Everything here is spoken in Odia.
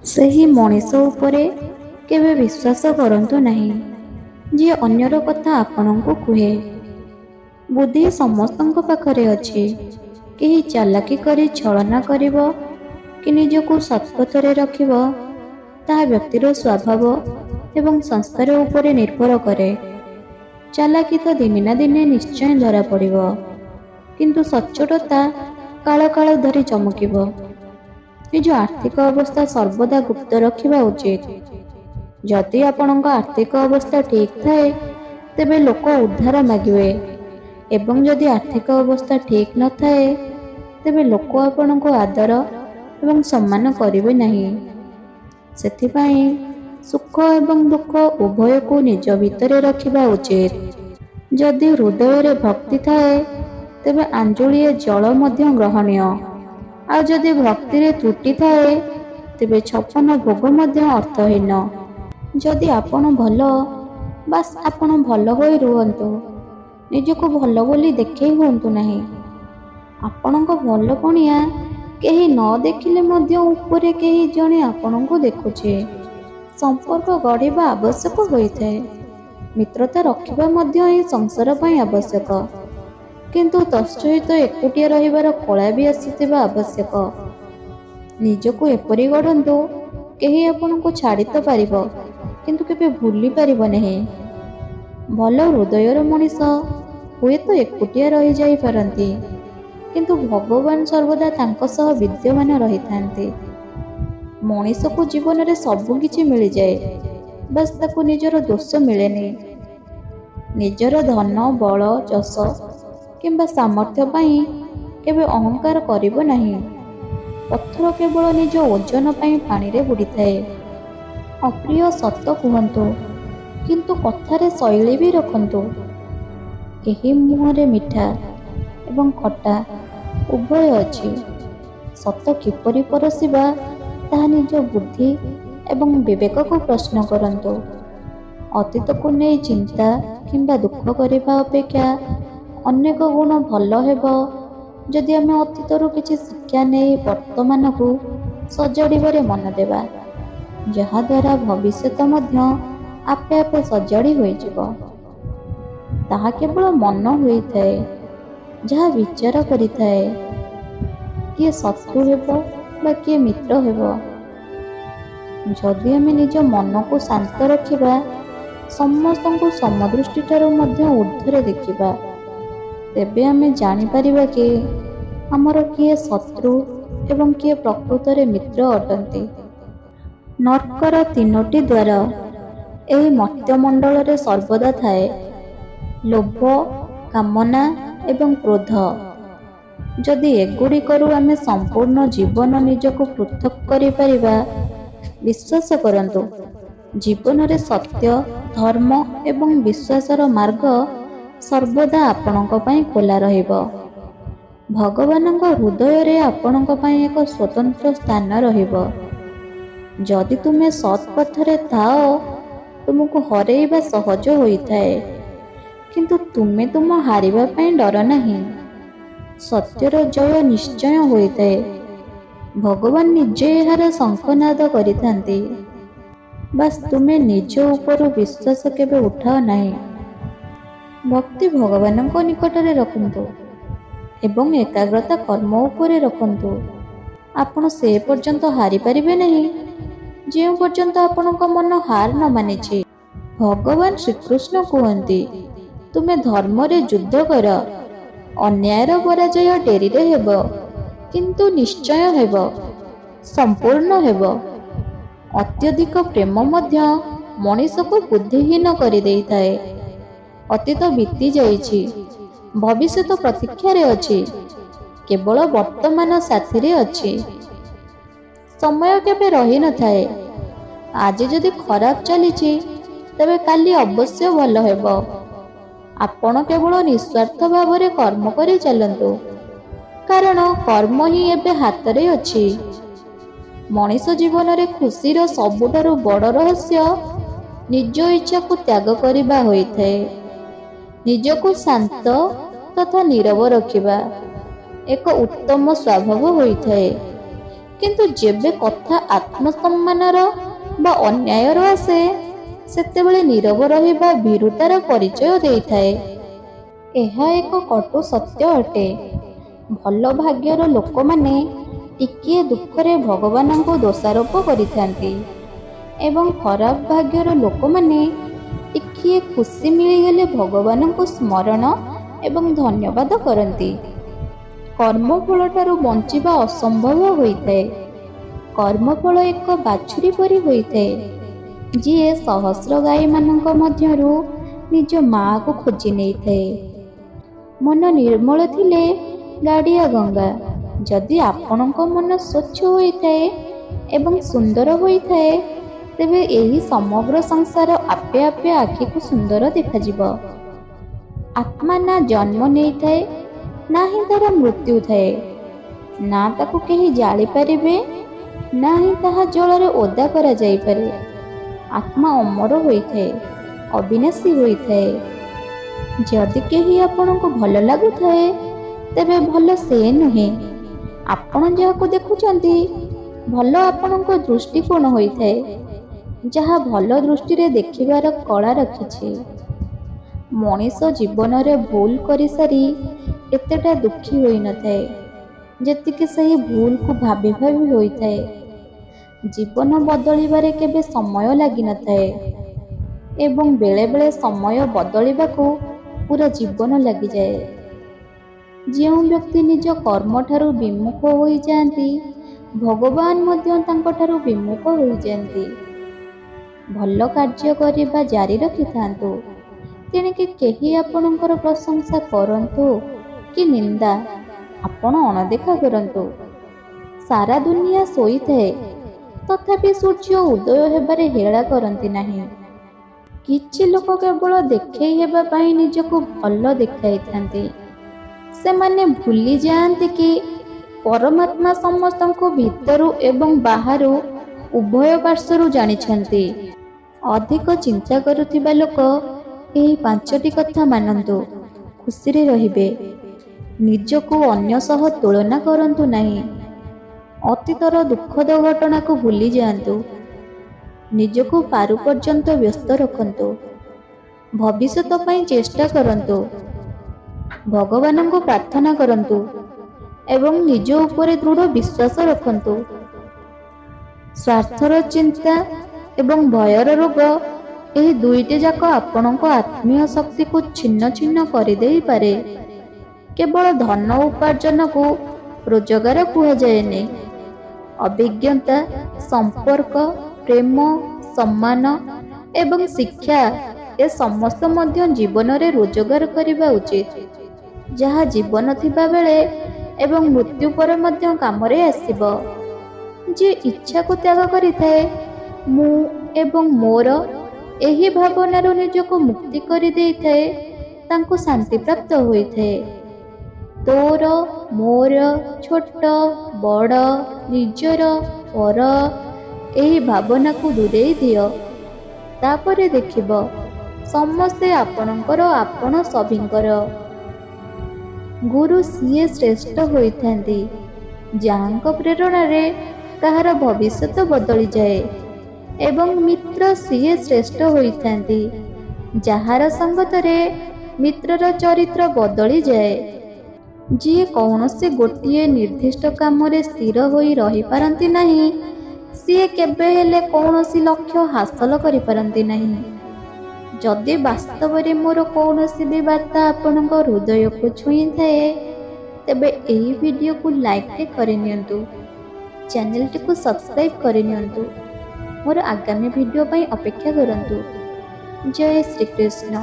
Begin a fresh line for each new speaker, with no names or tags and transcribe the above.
ସେହି ମଣିଷ ଉପରେ କେବେ ବିଶ୍ୱାସ କରନ୍ତୁ ନାହିଁ ଯିଏ ଅନ୍ୟର କଥା ଆପଣଙ୍କୁ କୁହେ। ବୁଦ୍ଧି ସମସ୍ତଙ୍କ ପାଖରେ ଅଛି। କେହି ଚାଲାକି କରି ଛଳନା କରିବ କି ନିଜକୁ ସତ୍ପଥରେ ରଖିବ, ତାହା ବ୍ୟକ୍ତିର ସ୍ୱଭାବ ଏବଂ ସଂସ୍କାର ଉପରେ ନିର୍ଭର କରେ। ଚାଲାକି ତ ଦିନେ ନା ଦିନେ ନିଶ୍ଚୟ ଧରା ପଡ଼ିବ, କିନ୍ତୁ ସଚ୍ଚୋଟତା କାଳ କାଳ ଧରି ଚମକିବ। ନିଜ ଆର୍ଥିକ ଅବସ୍ଥା ସର୍ବଦା ଗୁପ୍ତ ରଖିବା ଉଚିତ। ଯଦି ଆପଣଙ୍କ ଆର୍ଥିକ ଅବସ୍ଥା ଠିକ୍ ଥାଏ, ତେବେ ଲୋକ ଉଦ୍ଧାର ମାଗିବେ, ଏବଂ ଯଦି ଆର୍ଥିକ ଅବସ୍ଥା ଠିକ୍ ନଥାଏ, ତେବେ ଲୋକ ଆପଣଙ୍କୁ ଆଦର ଏବଂ ସମ୍ମାନ କରିବେ ନାହିଁ। ସେଥିପାଇଁ ସୁଖ ଏବଂ ଦୁଃଖ ଉଭୟକୁ ନିଜ ଭିତରେ ରଖିବା ଉଚିତ। ଯଦି ହୃଦୟରେ ଭକ୍ତି ଥାଏ, ତେବେ ଆଞ୍ଜୁଳିଏ ଜଳ ମଧ୍ୟ ଗ୍ରହଣୀୟ। ଆଉ ଯଦି ଭକ୍ତିରେ ତ୍ରୁଟି ଥାଏ, ତେବେ 56 ଭୋଗ ମଧ୍ୟ ଅର୍ଥହୀନ। ଯଦି ଆପଣ ଭଲ, ବାସ୍ ଆପଣ ଭଲ ହୋଇ ରୁହନ୍ତୁ। ନିଜକୁ ଭଲ ବୋଲି ଦେଖେଇ ହୁଅନ୍ତୁ ନାହିଁ। ଆପଣଙ୍କ ଭଲ ପଣିଆ କେହି ନ ଦେଖିଲେ ମଧ୍ୟ ଉପରେ କେହି ଜଣେ ଆପଣଙ୍କୁ ଦେଖୁଛି। ସମ୍ପର୍କ ଗଢ଼ିବା ଆବଶ୍ୟକ ହୋଇଥାଏ। ମିତ୍ରତା ରଖିବା ମଧ୍ୟ ଏହି ସଂସାର ପାଇଁ ଆବଶ୍ୟକ, କିନ୍ତୁ ତତ୍ସହିତ ଏକୁଟିଆ ରହିବାର କଳା ବି ଆସିଥିବା ଆବଶ୍ୟକ। ନିଜକୁ ଏପରି ଗଢ଼ନ୍ତୁ, କେହି ଆପଣଙ୍କୁ ଛାଡ଼ି ତ ପାରିବ, କିନ୍ତୁ କେବେ ଭୁଲି ପାରିବ ନାହିଁ। ଭଲ ହୃଦୟର ମଣିଷ ହୁଏତ ଏକୁଟିଆ ରହିଯାଇପାରନ୍ତି, କିନ୍ତୁ ଭଗବାନ ସର୍ବଦା ତାଙ୍କ ସହ ବିଦ୍ୟମାନ ରହିଥାନ୍ତି। ମଣିଷକୁ ଜୀବନରେ ସବୁ କିଛି ମିଳିଯାଏ, ବାସ୍ ତାକୁ ନିଜର ଦୋଷ ମିଳେନି। ନିଜର ଧନ, ବଳ, ଯଶ କିମ୍ବା ସାମର୍ଥ୍ୟ ପାଇଁ କେବେ ଅହଙ୍କାର କରିବ ନାହିଁ। ପଥର କେବଳ ନିଜ ଓଜନ ପାଇଁ ପାଣିରେ ବୁଡ଼ିଥାଏ। ଅପ୍ରିୟ ସତ କୁହନ୍ତୁ, କିନ୍ତୁ କଥାରେ ଶୈଳୀ ବି ରଖନ୍ତୁ। ଏହି ମୁହଁରେ ମିଠା ଏବଂ ଖଟା ଉଭୟ ଅଛି। ସତ କିପରି ପରଷିବା, ତାହା ନିଜ ବୁଦ୍ଧି ଏବଂ ବିବେକକୁ ପ୍ରଶ୍ନ କରନ୍ତୁ। ଅତୀତକୁ ନେଇ ଚିନ୍ତା କିମ୍ବା ଦୁଃଖ କରିବା ଅପେକ୍ଷା ଅନେକ ଗୁଣ ଭଲ ହେବ ଯଦି ଆମେ ଅତୀତରୁ କିଛି ଶିକ୍ଷା ନେଇ ବର୍ତ୍ତମାନକୁ ସଜାଡ଼ିବାରେ ମନ ଦେବା, ଯାହାଦ୍ୱାରା ଭବିଷ୍ୟତ ମଧ୍ୟ ଆପେ ଆପେ ସଜାଡ଼ି ହୋଇଯିବ। ତାହା କେବଳ ମନ ହୋଇଥାଏ, ଯାହା ବିଚାର କରିଥାଏ କିଏ ଶତ୍ରୁ ହେବ ବା କିଏ ମିତ୍ର ହେବ। ଯଦି ଆମେ ନିଜ ମନକୁ ଶାନ୍ତ ରଖିବା, ସମସ୍ତଙ୍କୁ ସମଦୃଷ୍ଟିଠାରୁ ମଧ୍ୟ ଊର୍ଦ୍ଧ୍ୱରେ ଦେଖିବା, ତେବେ ଆମେ ଜାଣିପାରିବା କି ଆମର କିଏ ଶତ୍ରୁ ଏବଂ କିଏ ପ୍ରକୃତରେ ମିତ୍ର ଅଟନ୍ତି। ନର୍କର 3ଟି ଦ୍ୱାର ଏହି ମର୍ତ୍ତ୍ୟମଣ୍ଡଳରେ ସର୍ବଦା ଥାଏ: ଲୋଭ, କାମନା ଏବଂ କ୍ରୋଧ। ଯଦି ଏଗୁଡ଼ିକରୁ ଆମେ ସମ୍ପୂର୍ଣ୍ଣ ଜୀବନ ନିଜକୁ ପୃଥକ୍ କରିପାରିବା, ବିଶ୍ୱାସ କରନ୍ତୁ, ଜୀବନରେ ସତ୍ୟ, ଧର୍ମ ଏବଂ ବିଶ୍ୱାସର ମାର୍ଗ ସର୍ବଦା ଆପଣଙ୍କ ପାଇଁ ଖୋଲା ରହିବ। ଭଗବାନଙ୍କ ହୃଦୟରେ ଆପଣଙ୍କ ପାଇଁ ଏକ ସ୍ୱତନ୍ତ୍ର ସ୍ଥାନ ରହିବ। ଯଦି ତୁମେ ସତ୍ ପଥରେ ଥାଅ, ତୁମକୁ ହରେଇବା ସହଜ ହୋଇଥାଏ, କିନ୍ତୁ ତୁମେ ତୁମ ହାରିବା ପାଇଁ ଡର ନାହିଁ। ସତ୍ୟର ଜୟ ନିଶ୍ଚୟ ହୋଇଥାଏ। ଭଗବାନ ନିଜେ ଏହାର ଶଙ୍ଖନାଦ କରିଥାନ୍ତି। ବାସ୍ ତୁମେ ନିଜ ଉପରୁ ବିଶ୍ୱାସ କେବେ ଉଠାଅ ନାହିଁ। ଭକ୍ତି ଭଗବାନଙ୍କ ନିକଟରେ ରଖନ୍ତୁ ଏବଂ ଏକାଗ୍ରତା କର୍ମ ଉପରେ ରଖନ୍ତୁ। ଆପଣ ସେ ପର୍ଯ୍ୟନ୍ତ ହାରିପାରିବେ ନାହିଁ ଯେଉଁ ପର୍ଯ୍ୟନ୍ତ ଆପଣଙ୍କ ମନ ହାର ନ ମାନିଛି। ଭଗବାନ ଶ୍ରୀକୃଷ୍ଣ କୁହନ୍ତି, ତୁମେ ଧର୍ମରେ ଯୁଦ୍ଧ କର। ଅନ୍ୟାୟର ପରାଜୟ ଡେରିରେ ହେବ, କିନ୍ତୁ ନିଶ୍ଚୟ ହେବ, ସମ୍ପୂର୍ଣ୍ଣ ହେବ। ଅତ୍ୟଧିକ ପ୍ରେମ ମଧ୍ୟ ମଣିଷକୁ ବୁଦ୍ଧିହୀନ କରିଦେଇଥାଏ। ଅତୀତ ବିତି ଯାଇଛି, ଭବିଷ୍ୟତ ପ୍ରତୀକ୍ଷାରେ ଅଛି, କେବଳ ବର୍ତ୍ତମାନ ସାଥିରେ ଅଛି। ସମୟ କେବେ ରହିନଥାଏ। ଆଜି ଯଦି ଖରାପ ଚାଲିଛି, ତେବେ କାଲି ଅବଶ୍ୟ ଭଲ ହେବ। ଆପଣ କେବଳ ନିଃସ୍ୱାର୍ଥ ଭାବରେ କର୍ମ କରି ଚାଲନ୍ତୁ, କାରଣ କର୍ମ ହିଁ ଏବେ ହାତରେ ଅଛି। ମଣିଷ ଜୀବନରେ ଖୁସିର ସବୁଠାରୁ ବଡ଼ ରହସ୍ୟ ନିଜ ଇଚ୍ଛାକୁ ତ୍ୟାଗ କରିବା ହୋଇଥାଏ। ନିଜକୁ ଶାନ୍ତ ତଥା ନୀରବ ରଖିବା ଏକ ଉତ୍ତମ ସ୍ୱଭାବ ହୋଇଥାଏ। କିନ୍ତୁ ଯେବେ କଥା ଆତ୍ମସମ୍ମାନର ବା ଅନ୍ୟାୟର ଆସେ, ସେତେବେଳେ ନୀରବ ରହିବା ଭୀରୁତାର ପରିଚୟ ଦେଇଥାଏ। ଏହା ଏକ କଟୁ ସତ୍ୟ ଅଟେ। ଭଲ ଭାଗ୍ୟର ଲୋକମାନେ ଟିକିଏ ଦୁଃଖରେ ଭଗବାନଙ୍କୁ ଦୋଷାରୋପ କରିଥାନ୍ତି ଏବଂ ଖରାପ ଭାଗ୍ୟର ଲୋକମାନେ ଟିକିଏ ଖୁସି ମିଳିଗଲେ ଭଗବାନଙ୍କୁ ସ୍ମରଣ ଏବଂ ଧନ୍ୟବାଦ କରନ୍ତି। କର୍ମଫଳଠାରୁ ବଞ୍ଚିବା ଅସମ୍ଭବ ହୋଇଥାଏ। କର୍ମଫଳ ଏକ ବାଛୁରୀ ପରି ହୋଇଥାଏ, ଯିଏ ସହସ୍ର ଗାଈମାନଙ୍କ ମଧ୍ୟରୁ ନିଜ ମାଆକୁ ଖୋଜି ନେଇଥାଏ। ମନ ନିର୍ମଳ ଥିଲେ ଗାଡ଼ିଆ ଗଙ୍ଗା। ଯଦି ଆପଣଙ୍କ ମନ ସ୍ୱଚ୍ଛ ହୋଇଥାଏ ଏବଂ ସୁନ୍ଦର ହୋଇଥାଏ, ତେବେ ଏହି ସମଗ୍ର ସଂସାର ଆପେ ଆପେ ଆଖିକୁ ସୁନ୍ଦର ଦେଖାଯିବ। ଆତ୍ମା ନା ଜନ୍ମ ନେଇଥାଏ, ନା ହିଁ ତାର ମୃତ୍ୟୁ ଥାଏ। ନା ତାକୁ କେହି ଜାଳିପାରିବେ, ନା ହିଁ ତାହା ଜଳରେ ଓଦା କରାଯାଇପାରେ। ଆତ୍ମା ଅମର ହୋଇଥାଏ, ଅବିନାଶୀ ହୋଇଥାଏ। ଯଦି କେହି ଆପଣଙ୍କୁ ଭଲ ଲାଗୁଥାଏ, ତେବେ ଭଲ ସେ ନୁହେଁ। ଆପଣ ଯାହାକୁ ଦେଖୁଛନ୍ତି, ଭଲ ଆପଣଙ୍କ ଦୃଷ୍ଟିକୋଣ ହୋଇଥାଏ, ଯାହା ଭଲ ଦୃଷ୍ଟିରେ ଦେଖିବାର କଳା ରଖିଛି। ମଣିଷ ଜୀବନରେ ଭୁଲ କରିସାରି ଏତେଟା ଦୁଃଖୀ ହୋଇନଥାଏ, ଯେତିକି ସେହି ଭୁଲକୁ ଭାବି ଭାବି ହୋଇଥାଏ। ଜୀବନ ବଦଳିବାରେ କେବେ ସମୟ ଲାଗିନଥାଏ ଏବଂ ବେଳେବେଳେ ସମୟ ବଦଳିବାକୁ ପୁରା ଜୀବନ ଲାଗିଯାଏ। ଯେଉଁ ବ୍ୟକ୍ତି ନିଜ କର୍ମଠାରୁ ବିମୁଖ ହୋଇଯାଆନ୍ତି, ଭଗବାନ ମଧ୍ୟ ତାଙ୍କଠାରୁ ବିମୁଖ ହୋଇଯାଆନ୍ତି। ଭଲ କାର୍ଯ୍ୟ କରିବା ଜାରି ରଖିଥାନ୍ତୁ। ତେଣିକି କେହି ଆପଣଙ୍କର ପ୍ରଶଂସା କରନ୍ତୁ କି ନିନ୍ଦା, ଆପଣ ଅଣଦେଖା କରନ୍ତୁ। ସାରା ଦୁନିଆ ଶୋଇଥାଏ, ତଥାପି ସୂର୍ଯ୍ୟ ଉଦୟ ହେବାରେ ହେଳା କରନ୍ତି ନାହିଁ। କିଛି ଲୋକ କେବଳ ଦେଖେଇ ହେବା ପାଇଁ ନିଜକୁ ଭଲ ଦେଖାଇଥାନ୍ତି। ସେମାନେ ଭୁଲି ଯାଆନ୍ତି କି ପରମାତ୍ମା ସମସ୍ତଙ୍କୁ ଭିତରୁ ଏବଂ ବାହାରୁ ଉଭୟ ପାର୍ଶ୍ୱରୁ ଜାଣିଛନ୍ତି। ଅଧିକ ଚିନ୍ତା କରୁଥିବା ଲୋକ ଏହି 5ଟି କଥା ମାନନ୍ତୁ, ଖୁସିରେ ରହିବେ। ନିଜକୁ ଅନ୍ୟ ସହ ତୁଳନା କରନ୍ତୁ ନାହିଁ। ଅତୀତର ଦୁଃଖଦ ଘଟଣାକୁ ଭୁଲି ଯାଆନ୍ତୁ। ନିଜକୁ ପାରୁ ପର୍ଯ୍ୟନ୍ତ ବ୍ୟସ୍ତ ରଖନ୍ତୁ। ଭବିଷ୍ୟତ ପାଇଁ ଚେଷ୍ଟା କରନ୍ତୁ। ଭଗବାନଙ୍କୁ ପ୍ରାର୍ଥନା କରନ୍ତୁ ଏବଂ ନିଜ ଉପରେ ଦୃଢ଼ ବିଶ୍ୱାସ ରଖନ୍ତୁ। ସ୍ୱାର୍ଥର ଚିନ୍ତା ଏବଂ ଭୟର ରୋଗ, ଏହି ଦୁଇଟି ଯାକ ଆପଣଙ୍କ ଆତ୍ମୀୟ ଶକ୍ତିକୁ ଛିନ୍ନ ଛିନ୍ନ କରିଦେଇପାରେ। କେବଳ ଧନ ଉପାର୍ଜନକୁ ରୋଜଗାର କୁହାଯାଏନି। ଅଭିଜ୍ଞତା, ସମ୍ପର୍କ, ପ୍ରେମ, ସମ୍ମାନ ଏବଂ ଶିକ୍ଷା, ଏ ସମସ୍ତ ମଧ୍ୟ ଜୀବନରେ ରୋଜଗାର କରିବା ଉଚିତ, ଯାହା ଜୀବନ ଥିବା ବେଳେ ଏବଂ ମୃତ୍ୟୁ ପରେ ମଧ୍ୟ କାମରେ ଆସିବ। ଯିଏ ଇଚ୍ଛାକୁ ତ୍ୟାଗ କରିଥାଏ, ମୁଁ ଏବଂ ମୋର ଏହି ଭାବନାରୁ ନିଜକୁ ମୁକ୍ତି କରିଦେଇଥାଏ, ତାଙ୍କୁ ଶାନ୍ତି ପ୍ରାପ୍ତ ହୋଇଥାଏ। ତୋର, ମୋର, ଛୋଟ, ବଡ଼, ନିଜର, ପର, ଏହି ଭାବନାକୁ ଦୂରେଇ ଦିଅ। ତାପରେ ଦେଖିବ, ସମସ୍ତେ ଆପଣଙ୍କର, ଆପଣ ସଭିଙ୍କର। ଗୁରୁ ସିଏ ଶ୍ରେଷ୍ଠ ହୋଇଥାନ୍ତି, ଯାହାଙ୍କ ପ୍ରେରଣାରେ କାହାର ଭବିଷ୍ୟତ ବଦଳିଯାଏ ଏବଂ ମିତ୍ର ସିଏ ଶ୍ରେଷ୍ଠ ହୋଇଥାନ୍ତି, ଯାହାର ସଙ୍ଗତରେ ମିତ୍ରର ଚରିତ୍ର ବଦଳିଯାଏ। ଯିଏ କୌଣସି ଗୋଟିଏ ନିର୍ଦ୍ଦିଷ୍ଟ କାମରେ ସ୍ଥିର ହୋଇ ରହିପାରନ୍ତି ନାହିଁ, ସିଏ କେବେ ହେଲେ କୌଣସି ଲକ୍ଷ୍ୟ ହାସଲ କରିପାରନ୍ତି ନାହିଁ। ଯଦି ବାସ୍ତବରେ ମୋର କୌଣସି ବି ବାର୍ତ୍ତା ଆପଣଙ୍କ ହୃଦୟକୁ ଛୁଇଁଥାଏ, ତେବେ ଏହି ଭିଡ଼ିଓକୁ ଲାଇକ୍ଟେ କରିନିଅନ୍ତୁ। ଚ୍ୟାନେଲଟିକୁ ସବସ୍କ୍ରାଇବ୍ କରିନିଅନ୍ତୁ। ମୋର ଆଗାମୀ ଭିଡ଼ିଓ ପାଇଁ ଅପେକ୍ଷା କରନ୍ତୁ। ଜୟ ଶ୍ରୀକୃଷ୍ଣ।